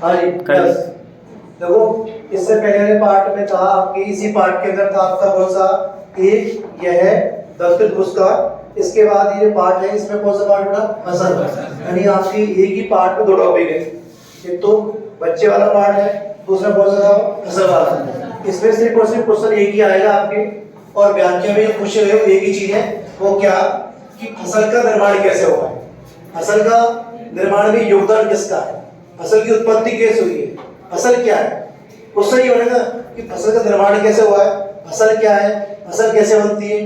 हाँ जी यस। देखो इससे पहले वाले पार्ट में था आपकी, इसी पार्ट के अंदर था आपका कौन सा, एक यह है दस्तक उसका, इसके बाद ये पार्ट है, इसमें कौन सा पार्ट था, फसल। यानी आपकी एक ही पार्ट में दो टॉपिक है, एक तो बच्चे वाला पार्ट है, दूसरा कौन सा था, फसल वाला। इसमें सिर्फ और सिर्फ क्वेश्चन एक ही आएगा आपके, और व्याख्या में पूछे हुए एक ही चीज है, वो क्या कि फसल का निर्माण कैसे हुआ है, फसल का निर्माण में योगदान किसका है, फसल की उत्पत्ति कैसे हुई है, फसल क्या है। क्वेश्चन ये बनेगा कि फसल का निर्माण कैसे हुआ है, फसल क्या है, फसल कैसे बनती है।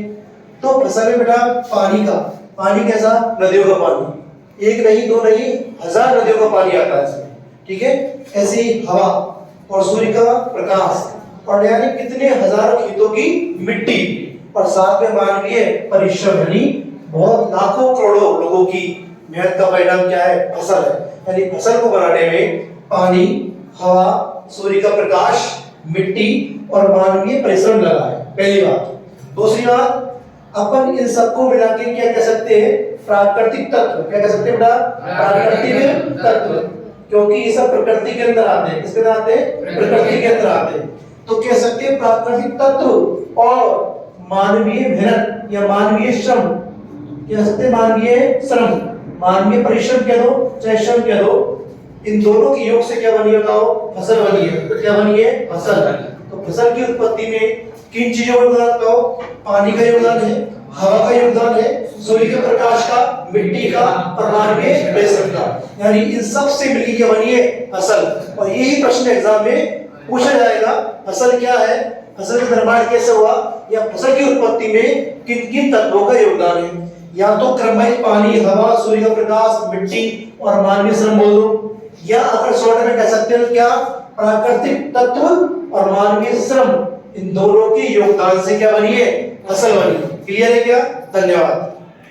तो फसल में बेटा पानी कैसा, नदियों का पानी, एक नहीं दो नहीं 1000 नदियों का पानी आता है इसमें, ठीक है। ऐसे ही हवा और सूर्य का प्रकाश, और यानी कितने हजारों खेतों की मिट्टी, और साथ में मानवीय परिश्रम, यानी बहुत लाखों करोड़ों लोगों की मेहनत का परिणाम क्या है, फसल है। यानी फसल को बनाने में पानी, हवा, सूर्य का प्रकाश, मिट्टी और मानवीय परिश्रम लगा है, पहली बात। दूसरी बात, अपन इन सबको मिला के क्या कह सकते हैं, प्राकृतिक तत्व। क्या कह सकते हैं बेटा, प्राकृतिक तत्व, क्योंकि ये सब प्रकृति के अंदर आते हैं। किसके अंदर आते हैं, प्रकृति के अंदर आते हैं। तो कह सकते हैं प्राकृतिक तत्व और मानवीय मेहनत या मानवीय श्रम, कह सकते हैं मानवीय श्रम, मानवीय परिश्रम कह दो चाहे श्रम कह दो, इन दोनों के योग से क्या बनी है बताओ, फसल बनी है। तो क्या बनी है, फसल। तो फसल की उत्पत्ति में किन चीजों का योगदान बताओ, पानी का योगदान है, हवा का योगदान है, सूर्य के प्रकाश का, मिट्टी का और मानवीय परिश्रम का, यानी इन सब से मिलकर क्या बनी है, फसल। और यही प्रश्न एग्जाम में पूछा जाएगा, फसल क्या है, फसल का निर्माण कैसे हुआ, या फसल की उत्पत्ति में किन किन तत्वों का योगदान है। या तो क्रमवाइज पानी, हवा, सूर्य का प्रकाश, मिट्टी और मानवीय श्रम बोल दो, या अगर शॉर्ट में कह सकते हो क्या, प्राकृतिक तत्व और मानवीय श्रम, इन दोनों के योगदान से क्या बनी है, फसल बनी। क्लियर है क्या, धन्यवाद।